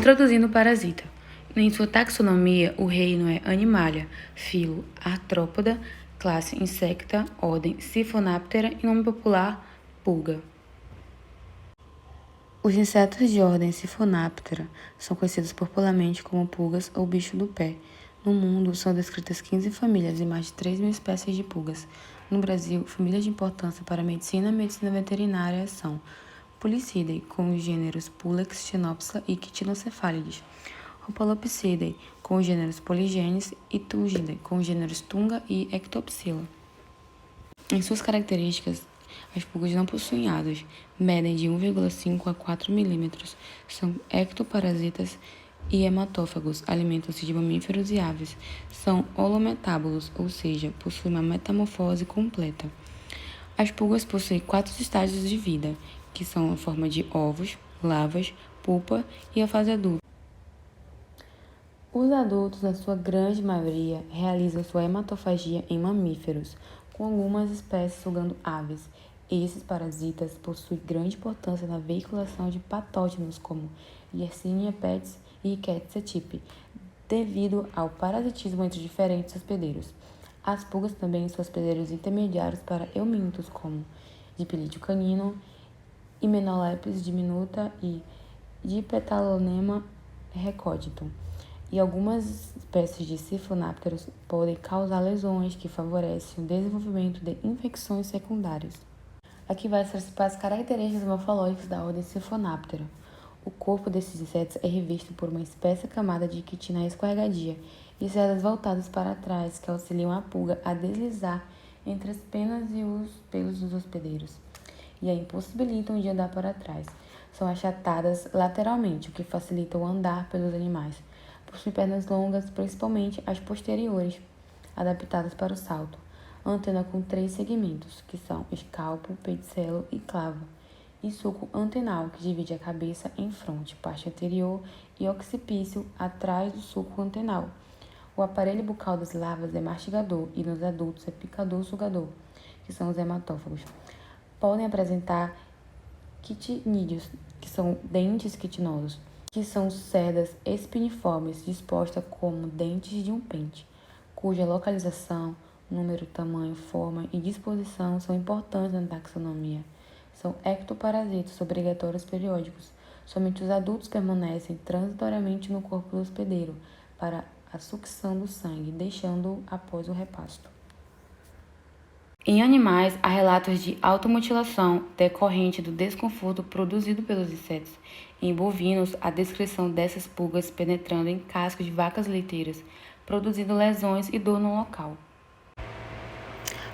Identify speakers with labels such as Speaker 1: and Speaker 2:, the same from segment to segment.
Speaker 1: Introduzindo o parasita. Em sua taxonomia, o reino é Animalia, filo Arthropoda, classe Insecta, ordem Siphonaptera e nome popular pulga. Os insetos de ordem Siphonaptera são conhecidos popularmente como pulgas ou bicho do pé. No mundo, são descritas 15 famílias e mais de 3.000 espécies de pulgas. No Brasil, famílias de importância para a medicina e medicina veterinária são Pulicidae, com os gêneros Pulex, Ctenopsila e Ctenocephalides. Rhopalopsidae, com os gêneros Polygenes, e Tungidae, com os gêneros Tunga e Ectopsila. Em suas características, as pulgas não possuem asas, medem de 1,5 a 4 milímetros, são ectoparasitas e hematófagos, alimentam-se de mamíferos e aves, são holometábolos, ou seja, possuem uma metamorfose completa. As pulgas possuem 4 estágios de vida, que são a forma de ovos, larvas, pupa e a fase adulta. Os adultos, na sua grande maioria, realizam sua hematofagia em mamíferos, com algumas espécies sugando aves. Esses parasitas possuem grande importância na veiculação de patógenos como Yersinia pestis e Rickettsia typhi, devido ao parasitismo entre diferentes hospedeiros. As pulgas também são hospedeiros intermediários para eumintos como Dipilídeo canino, Hymenoplex diminuta e Dipetalonema recoditum. E algumas espécies de siphonapteros podem causar lesões que favorecem o desenvolvimento de infecções secundárias. Aqui vai as principais características morfológicas da ordem Siphonaptera. O corpo desses insetos é revisto por uma espessa camada de quitina escorregadia e cerdas voltadas para trás que auxiliam a pulga a deslizar entre as penas e os pelos dos hospedeiros e a impossibilitam de andar para trás. São achatadas lateralmente, o que facilita o andar pelos animais. Possuem pernas longas, principalmente as posteriores, adaptadas para o salto. Antena com 3 segmentos, que são escalpo, pedicelo e clava. E sulco antenal, que divide a cabeça em fronte, parte anterior e occipício atrás do sulco antenal. O aparelho bucal das larvas é mastigador e nos adultos é picador-sugador, que são os hematófagos. Podem apresentar quitinídeos, que são dentes quitinosos, que são cerdas espiniformes dispostas como dentes de um pente, cuja localização, número, tamanho, forma e disposição são importantes na taxonomia. São ectoparasitas obrigatórios periódicos. Somente os adultos permanecem transitoriamente no corpo do hospedeiro para a sucção do sangue, deixando-o após o repasto. Em animais, há relatos de automutilação decorrente do desconforto produzido pelos insetos. Em bovinos, a descrição dessas pulgas penetrando em cascos de vacas leiteiras, produzindo lesões e dor no local.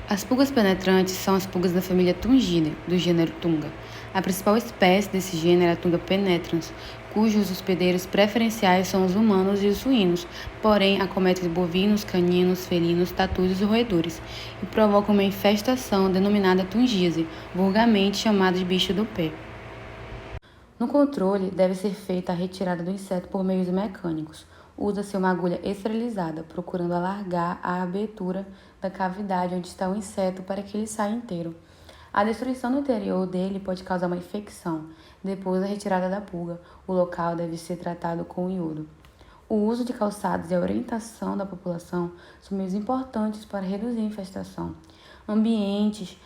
Speaker 1: As pulgas penetrantes são as pulgas da família Tungidae, do gênero Tunga. A principal espécie desse gênero é a Tunga penetrans, cujos hospedeiros preferenciais são os humanos e os suínos, porém acometem bovinos, caninos, felinos, tatus e roedores, e provocam uma infestação denominada tungíase, vulgarmente chamada de bicho do pé. No controle, deve ser feita a retirada do inseto por meios mecânicos. Usa-se uma agulha esterilizada, procurando alargar a abertura da cavidade onde está o inseto para que ele saia inteiro. A destruição do interior dele pode causar uma infecção. Depois da retirada da pulga, o local deve ser tratado com iodo. O uso de calçados e a orientação da população são meios importantes para reduzir a infestação. Ambientes,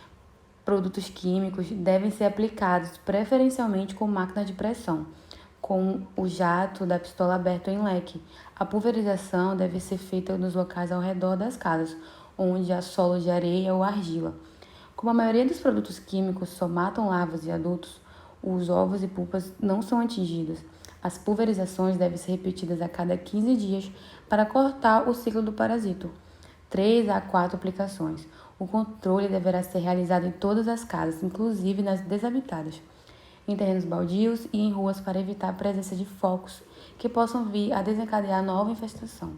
Speaker 1: produtos químicos devem ser aplicados preferencialmente com máquina de pressão, com o jato da pistola aberto em leque. A pulverização deve ser feita nos locais ao redor das casas, onde há solo de areia ou argila. Como a maioria dos produtos químicos só matam larvas e adultos, os ovos e pupas não são atingidos. As pulverizações devem ser repetidas a cada 15 dias para cortar o ciclo do parasito. 3 a 4 aplicações. O controle deverá ser realizado em todas as casas, inclusive nas desabitadas, em terrenos baldios e em ruas para evitar a presença de focos que possam vir a desencadear nova infestação.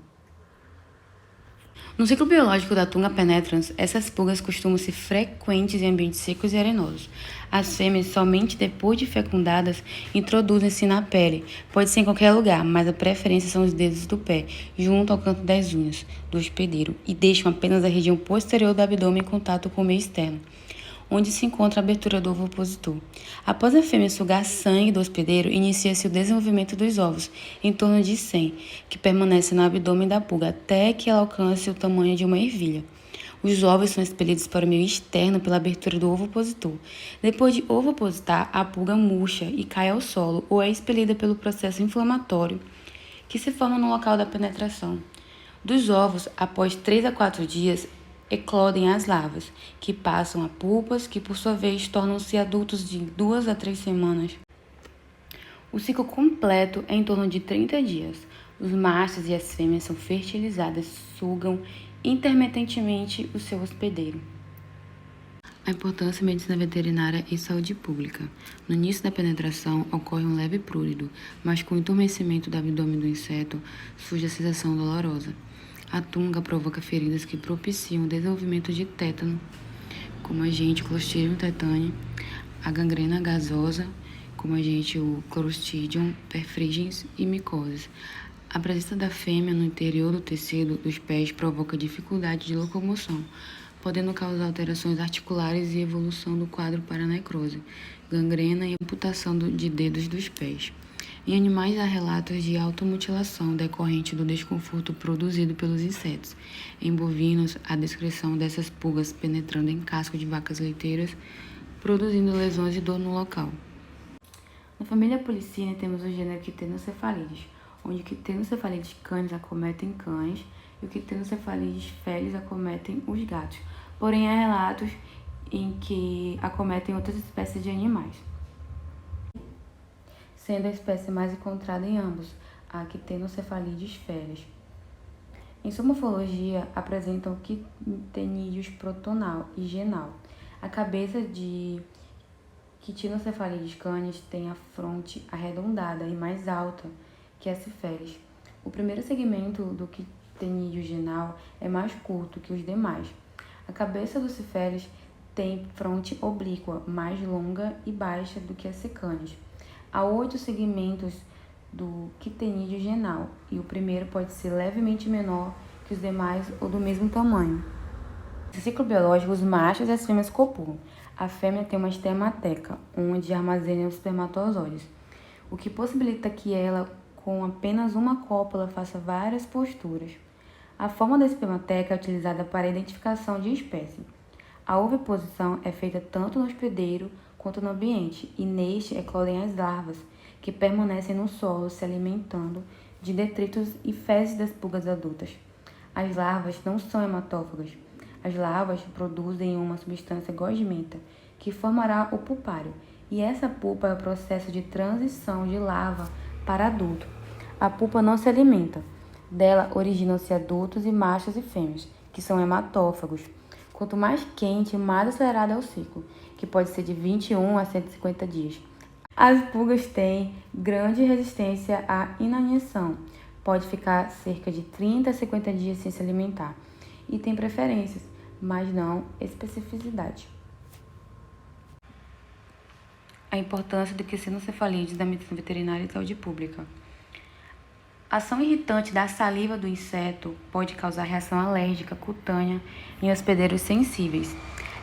Speaker 1: No ciclo biológico da Tunga penetrans, essas pulgas costumam ser frequentes em ambientes secos e arenosos. As fêmeas, somente depois de fecundadas, introduzem-se na pele. Pode ser em qualquer lugar, mas a preferência são os dedos do pé, junto ao canto das unhas do hospedeiro, e deixam apenas a região posterior do abdômen em contato com o meio externo. onde se encontra a abertura do ovopositor. Após a fêmea sugar sangue do hospedeiro, inicia-se o desenvolvimento dos ovos, em torno de 100, que permanecem no abdômen da pulga até que ela alcance o tamanho de uma ervilha. Os ovos são expelidos para o meio externo pela abertura do ovopositor. Depois de ovopositar, a pulga murcha e cai ao solo ou é expelida pelo processo inflamatório que se forma no local da penetração. Dos ovos, após 3 a 4 dias, eclodem as larvas, que passam a pupas, que por sua vez tornam-se adultos de 2 a 3 semanas. O ciclo completo é em torno de 30 dias. Os machos e as fêmeas são fertilizadas, sugam intermitentemente o seu hospedeiro. A importância da medicina veterinária e saúde pública. No início da penetração, ocorre um leve prurido, mas com o entumecimento do abdômen do inseto, surge a sensação dolorosa. A tunga provoca feridas que propiciam o desenvolvimento de tétano, como agente Clostridium tetani, a gangrena gasosa, como agente o Clostridium perfringens e micoses. A presença da fêmea no interior do tecido dos pés provoca dificuldade de locomoção, podendo causar alterações articulares e evolução do quadro para necrose, gangrena e amputação de dedos dos pés. Em animais, há relatos de automutilação decorrente do desconforto produzido pelos insetos. Em bovinos, há descrição dessas pulgas penetrando em casco de vacas leiteiras, produzindo lesões e dor no local. Na família Policina, temos o gênero Quitenocefalides, onde o Quitenocefalides canis acometem cães e o Quitenocefalides felis acometem os gatos. Porém, há relatos em que acometem outras espécies de animais, sendo a espécie mais encontrada em ambos, a Quitenocefalides felis. Em sua morfologia, apresentam quitenídeos protonal e genal. A cabeça de Quitenocefalides canis tem a fronte arredondada e mais alta que a cifelis. O primeiro segmento do quitenídeo genal é mais curto que os demais. A cabeça do cifelis tem fronte oblíqua, mais longa e baixa do que a cicanis. Há 8 segmentos do quitenídeo genal e o primeiro pode ser levemente menor que os demais ou do mesmo tamanho. No ciclo biológico, os machos e as fêmeas copulam. A fêmea tem uma espermateca, onde armazena os espermatozoides, o que possibilita que ela, com apenas uma cópula, faça várias posturas. A forma da espermateca é utilizada para a identificação de espécie. A oviposição é feita tanto no hospedeiro quanto no ambiente, e neste eclodem as larvas, que permanecem no solo se alimentando de detritos e fezes das pulgas adultas. As larvas não são hematófagas. As larvas produzem uma substância gosmenta, que formará o pulpário, e essa pulpa é o processo de transição de larva para adulto. A pupa não se alimenta. Dela originam-se adultos e machos e fêmeas, que são hematófagos. Quanto mais quente, mais acelerado é o ciclo, que pode ser de 21 a 150 dias. As pulgas têm grande resistência à inanição. Pode ficar cerca de 30 a 50 dias sem se alimentar. E tem preferências, mas não especificidade. A importância do Quitenocefalides da medicina veterinária e saúde pública. A ação irritante da saliva do inseto pode causar reação alérgica cutânea em hospedeiros sensíveis.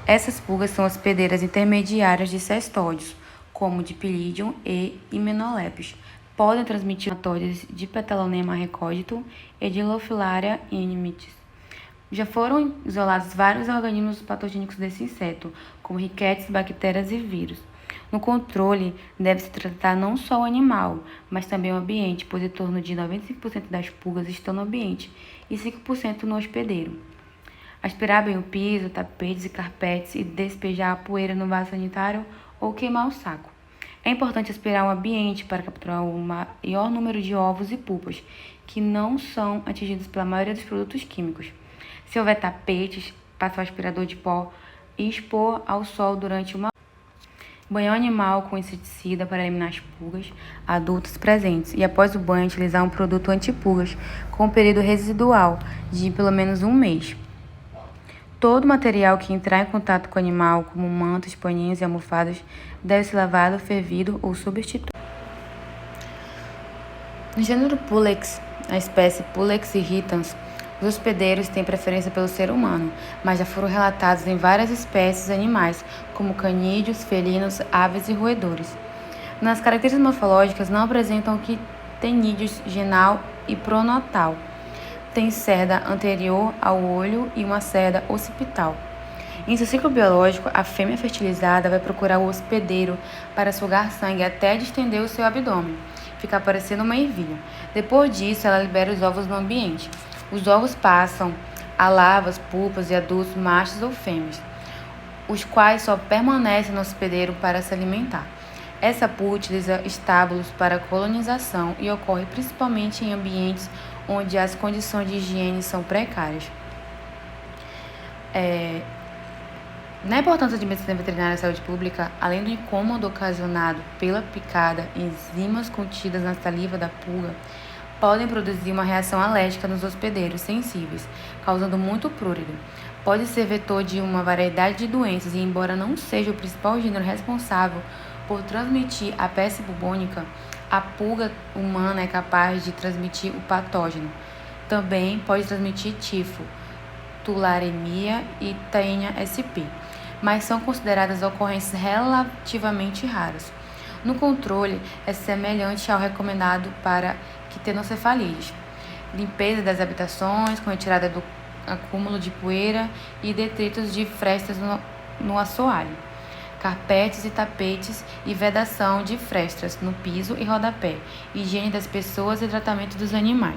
Speaker 1: Essas pulgas são hospedeiras intermediárias de cestódios, como Dipylidium e Hymenoplex. Podem transmitir nematóides de Petalonema recôndito e de Lofilaria inimictis. Já foram isolados vários organismos patogênicos desse inseto, como riquetes, bactérias e vírus. No controle, deve-se tratar não só o animal, mas também o ambiente, pois em torno de 95% das pulgas estão no ambiente e 5% no hospedeiro. Aspirar bem o piso, tapetes e carpetes e despejar a poeira no vaso sanitário ou queimar o saco. É importante aspirar o ambiente para capturar o maior número de ovos e pupas, que não são atingidos pela maioria dos produtos químicos. Se houver tapetes, passar o aspirador de pó e expor ao sol durante uma banhar o animal com inseticida para eliminar as pulgas adultas presentes e após o banho utilizar um produto antipulgas com um período residual de pelo menos 1 mês. Todo material que entrar em contato com o animal, como mantas, paninhos e almofadas, deve ser lavado, fervido ou substituído. No gênero Pulex, a espécie Pulex irritans, Os hospedeiros têm preferência pelo ser humano, mas já foram relatados em várias espécies animais, como canídeos, felinos, aves e roedores. Nas características morfológicas não apresentam quitênideos genal e pronotal. Tem cerda anterior ao olho e uma cerda occipital. Em seu ciclo biológico, a fêmea fertilizada vai procurar o hospedeiro para sugar sangue até distender o seu abdômen, ficar parecendo uma ervilha. Depois disso, ela libera os ovos no ambiente. Os ovos passam a larvas, pupas e adultos machos ou fêmeas, os quais só permanecem no hospedeiro para se alimentar. Essa pulga utiliza estábulos para colonização e ocorre principalmente em ambientes onde as condições de higiene são precárias. Na importância de medicina veterinária e saúde pública, além do incômodo ocasionado pela picada, enzimas contidas na saliva da pulga podem produzir uma reação alérgica nos hospedeiros sensíveis, causando muito prurido. Pode ser vetor de uma variedade de doenças e, embora não seja o principal gênero responsável por transmitir a peste bubônica, a pulga humana é capaz de transmitir o patógeno. Também pode transmitir tifo, tularemia e taenia sp, mas são consideradas ocorrências relativamente raras. No controle, é semelhante ao recomendado para quitenocefalídeos. Limpeza das habitações, com retirada do acúmulo de poeira e detritos de frestas no assoalho. Carpetes e tapetes e vedação de frestas no piso e rodapé. Higiene das pessoas e tratamento dos animais.